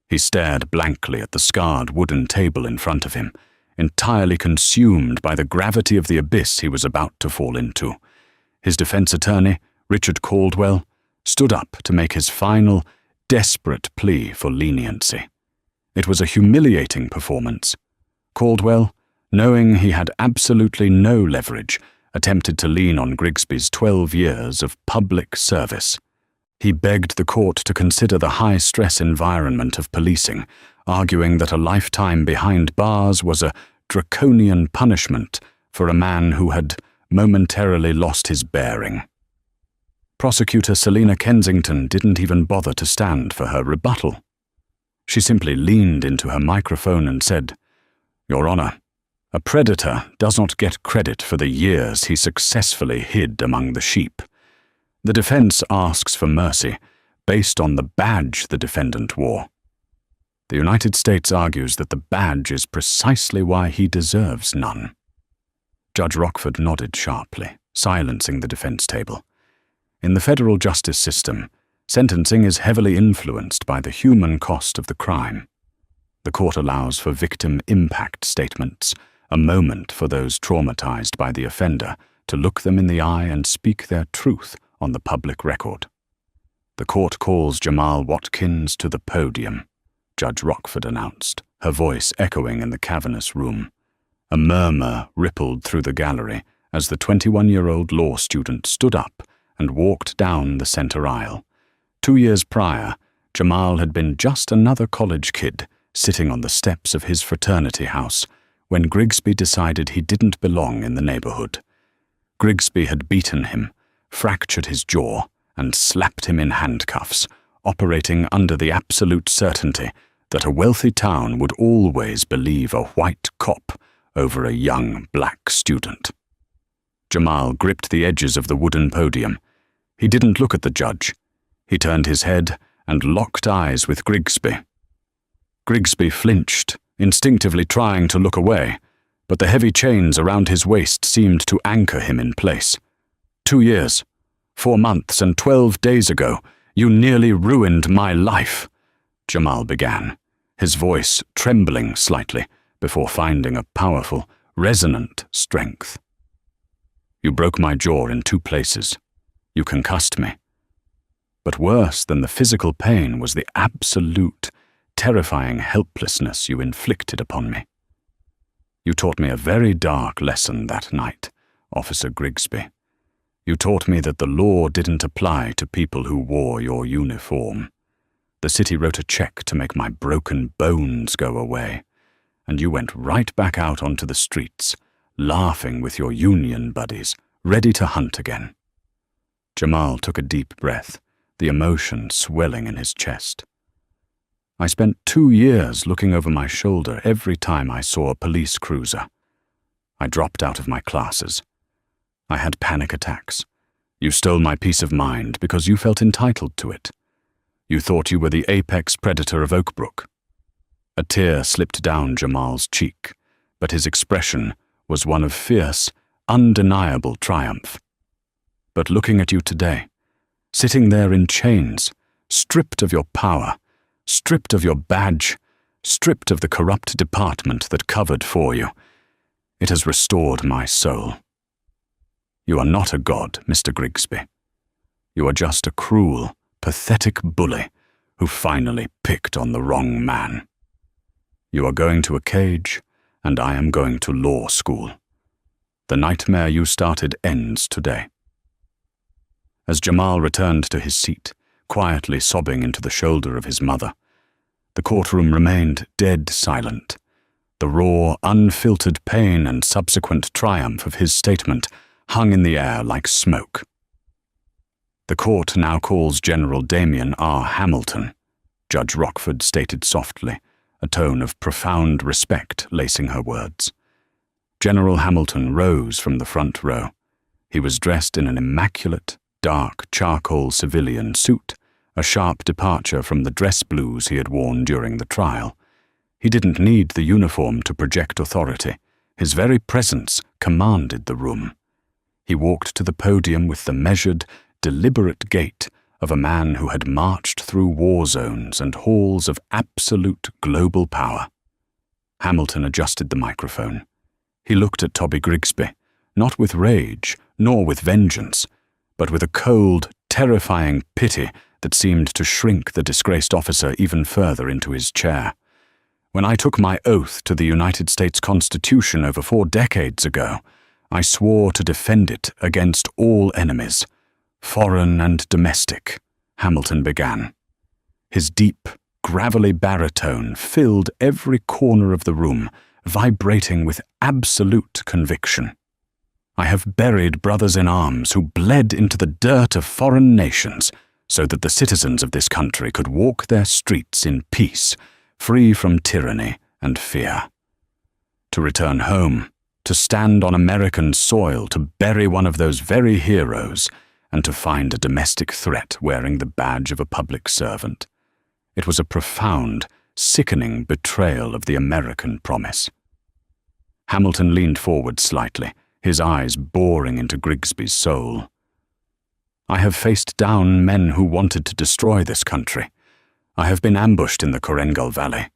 Speaker 1: He stared blankly at the scarred wooden table in front of him, entirely consumed by the gravity of the abyss he was about to fall into. His defense attorney, Richard Caldwell, stood up to make his final, desperate plea for leniency. It was a humiliating performance. Caldwell, knowing he had absolutely no leverage, attempted to lean on Grigsby's 12 years of public service. He begged the court to consider the high-stress environment of policing, arguing that a lifetime behind bars was a draconian punishment for a man who had momentarily lost his bearing. Prosecutor Selina Kensington didn't even bother to stand for her rebuttal. She simply leaned into her microphone and said, "Your Honor, a predator does not get credit for the years he successfully hid among the sheep. The defense asks for mercy based on the badge the defendant wore. The United States argues that the badge is precisely why he deserves none." Judge Rockford nodded sharply, silencing the defense table. In the federal justice system, sentencing is heavily influenced by the human cost of the crime. The court allows for victim impact statements, a moment for those traumatized by the offender to look them in the eye and speak their truth on the public record. "The court calls Jamal Watkins to the podium," Judge Rockford announced, her voice echoing in the cavernous room. A murmur rippled through the gallery as the 21-year-old law student stood up and walked down the center aisle. 2 years prior, Jamal had been just another college kid sitting on the steps of his fraternity house when Grigsby decided he didn't belong in the neighborhood. Grigsby had beaten him, fractured his jaw, and slapped him in handcuffs, operating under the absolute certainty that a wealthy town would always believe a white cop over a young black student. Jamal gripped the edges of the wooden podium. He didn't look at the judge. He turned his head and locked eyes with Grigsby. Grigsby flinched, instinctively trying to look away, but the heavy chains around his waist seemed to anchor him in place. 2 years, 4 months, and 12 days ago, you nearly ruined my life, Jamal began, his voice trembling slightly before finding a powerful, resonant strength. You broke my jaw in 2 places. You concussed me. But worse than the physical pain was the absolute, terrifying helplessness you inflicted upon me. You taught me a very dark lesson that night, Officer Grigsby. You taught me that the law didn't apply to people who wore your uniform. The city wrote a check to make my broken bones go away, and you went right back out onto the streets, laughing with your union buddies, ready to hunt again. Jamal took a deep breath, the emotion swelling in his chest. I spent 2 years looking over my shoulder every time I saw a police cruiser. I dropped out of my classes. I had panic attacks. You stole my peace of mind because you felt entitled to it. You thought you were the apex predator of Oakbrook. A tear slipped down Jamal's cheek, but his expression was one of fierce, undeniable triumph. But looking at you today, sitting there in chains, stripped of your power, stripped of your badge, stripped of the corrupt department that covered for you, it has restored my soul. You are not a god, Mr. Grigsby. You are just a cruel, pathetic bully who finally picked on the wrong man. You are going to a cage, and I am going to law school. The nightmare you started ends today. As Jamal returned to his seat, quietly sobbing into the shoulder of his mother, the courtroom remained dead silent. The raw, unfiltered pain and subsequent triumph of his statement hung in the air like smoke. The court now calls General Damian R. Hamilton, Judge Rockford stated softly, a tone of profound respect lacing her words. General Hamilton rose from the front row. He was dressed in an immaculate, dark charcoal civilian suit, a sharp departure from the dress blues he had worn during the trial. He didn't need the uniform to project authority. His very presence commanded the room. He walked to the podium with the measured, deliberate gait of a man who had marched through war zones and halls of absolute global power. Hamilton adjusted the microphone. He looked at Toby Grigsby, not with rage, nor with vengeance, but with a cold, terrifying pity that seemed to shrink the disgraced officer even further into his chair. When I took my oath to the United States Constitution over 4 decades ago, I swore to defend it against all enemies, foreign and domestic, Hamilton began. His deep, gravelly baritone filled every corner of the room, vibrating with absolute conviction. I have buried brothers in arms who bled into the dirt of foreign nations so that the citizens of this country could walk their streets in peace, free from tyranny and fear. To return home, to stand on American soil to bury one of those very heroes, and to find a domestic threat wearing the badge of a public servant. It was a profound, sickening betrayal of the American promise. Hamilton leaned forward slightly, his eyes boring into Grigsby's soul. I have faced down men who wanted to destroy this country. I have been ambushed in the Korengal Valley.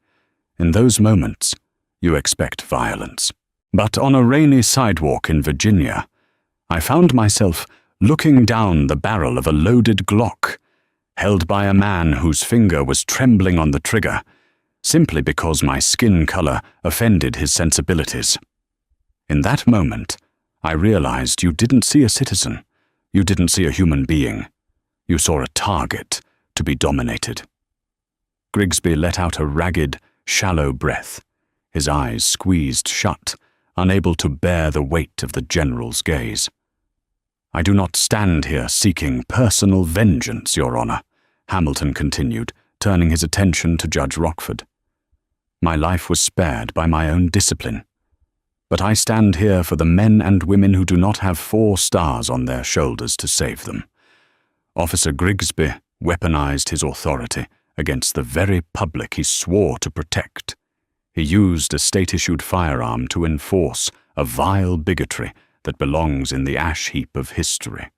Speaker 1: In those moments, you expect violence. But on a rainy sidewalk in Virginia, I found myself looking down the barrel of a loaded Glock, held by a man whose finger was trembling on the trigger, simply because my skin color offended his sensibilities. In that moment, I realized you didn't see a citizen. You didn't see a human being. You saw a target to be dominated. Grigsby let out a ragged, shallow breath, his eyes squeezed shut, unable to bear the weight of the general's gaze. I do not stand here seeking personal vengeance, Your Honor, Hamilton continued, turning his attention to Judge Rockford. My life was spared by my own discipline. But I stand here for the men and women who do not have 4 stars on their shoulders to save them. Officer Grigsby weaponized his authority against the very public he swore to protect. He used a state-issued firearm to enforce a vile bigotry that belongs in the ash heap of history.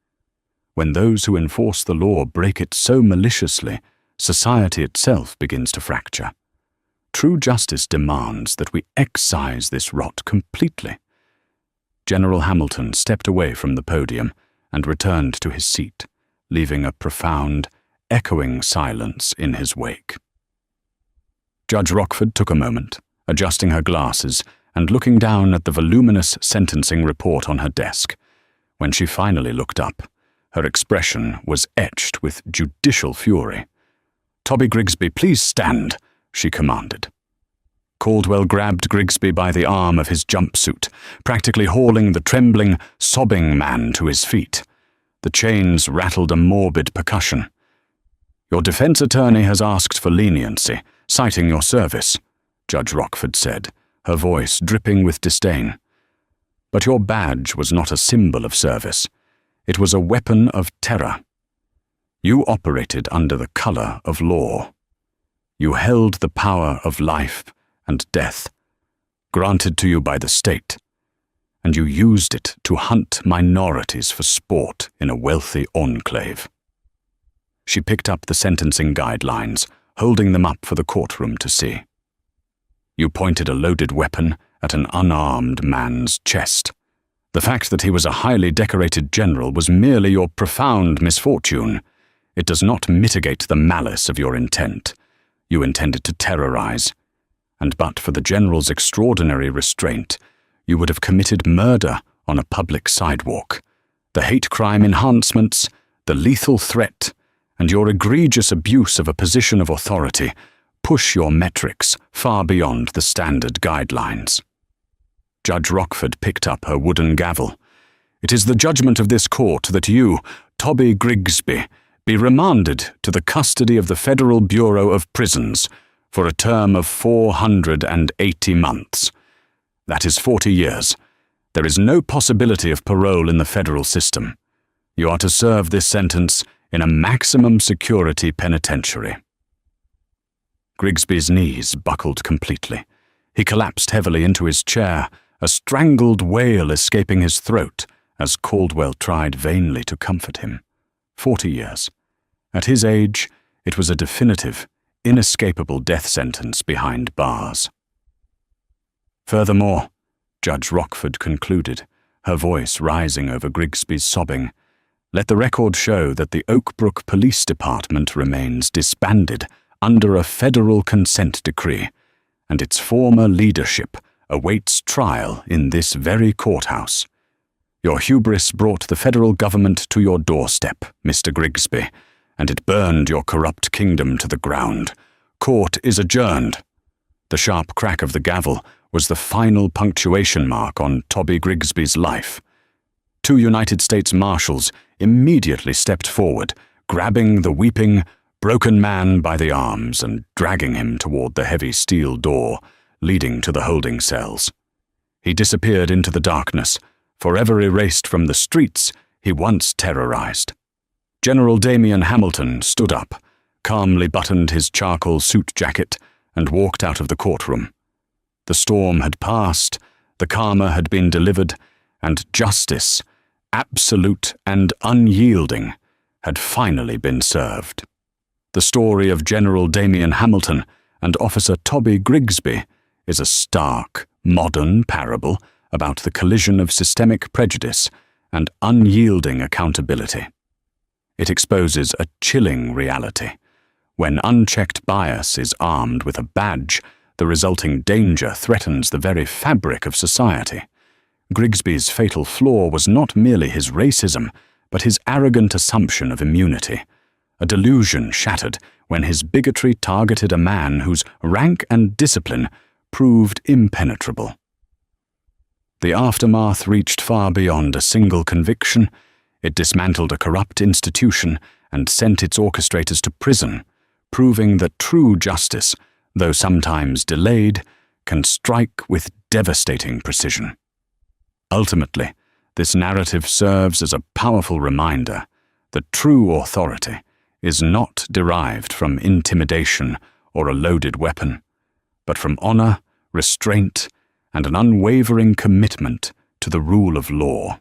Speaker 1: When those who enforce the law break it so maliciously, society itself begins to fracture. True justice demands that we excise this rot completely. General Hamilton stepped away from the podium and returned to his seat, leaving a profound, echoing silence in his wake. Judge Rockford took a moment, adjusting her glasses and looking down at the voluminous sentencing report on her desk. When she finally looked up, her expression was etched with judicial fury. "Toby Grigsby, please stand," she commanded. Caldwell grabbed Grigsby by the arm of his jumpsuit, practically hauling the trembling, sobbing man to his feet. The chains rattled a morbid percussion. "Your defense attorney has asked for leniency, citing your service," Judge Rockford said, her voice dripping with disdain. "But your badge was not a symbol of service. It was a weapon of terror. You operated under the color of law. You held the power of life and death, granted to you by the state, and you used it to hunt minorities for sport in a wealthy enclave." She picked up the sentencing guidelines, holding them up for the courtroom to see. "You pointed a loaded weapon at an unarmed man's chest. The fact that he was a highly decorated general was merely your profound misfortune. It does not mitigate the malice of your intent. You intended to terrorize, and but for the general's extraordinary restraint, you would have committed murder on a public sidewalk. The hate crime enhancements, the lethal threat, and your egregious abuse of a position of authority push your metrics far beyond the standard guidelines." Judge Rockford picked up her wooden gavel. "It is the judgment of this court that you, Toby Grigsby, be remanded to the custody of the Federal Bureau of Prisons for a term of 480 months. That is 40 years. There is no possibility of parole in the federal system. You are to serve this sentence in a maximum security penitentiary." Grigsby's knees buckled completely. He collapsed heavily into his chair, a strangled wail escaping his throat as Caldwell tried vainly to comfort him. 40 years. At his age, it was a definitive, inescapable death sentence behind bars. "Furthermore," Judge Rockford concluded, her voice rising over Grigsby's sobbing, "let the record show that the Oakbrook Police Department remains disbanded under a federal consent decree, and its former leadership awaits trial in this very courthouse. Your hubris brought the federal government to your doorstep, Mr. Grigsby, and it burned your corrupt kingdom to the ground. Court is adjourned." The sharp crack of the gavel was the final punctuation mark on Toby Grigsby's life. 2 United States Marshals immediately stepped forward, grabbing the weeping, broken man by the arms and dragging him toward the heavy steel door leading to the holding cells. He disappeared into the darkness, forever erased from the streets he once terrorized. General Damian Hamilton stood up, calmly buttoned his charcoal suit jacket, and walked out of the courtroom. The storm had passed, the karma had been delivered, and justice, absolute and unyielding, had finally been served. The story of General Damian Hamilton and Officer Toby Grigsby is a stark, modern parable about the collision of systemic prejudice and unyielding accountability. It exposes a chilling reality. When unchecked bias is armed with a badge, the resulting danger threatens the very fabric of society. Grigsby's fatal flaw was not merely his racism, but his arrogant assumption of immunity, a delusion shattered when his bigotry targeted a man whose rank and discipline proved impenetrable. The aftermath reached far beyond a single conviction. It dismantled a corrupt institution and sent its orchestrators to prison, proving that true justice, though sometimes delayed, can strike with devastating precision. Ultimately, this narrative serves as a powerful reminder that true authority is not derived from intimidation or a loaded weapon, but from honor, restraint, and an unwavering commitment to the rule of law.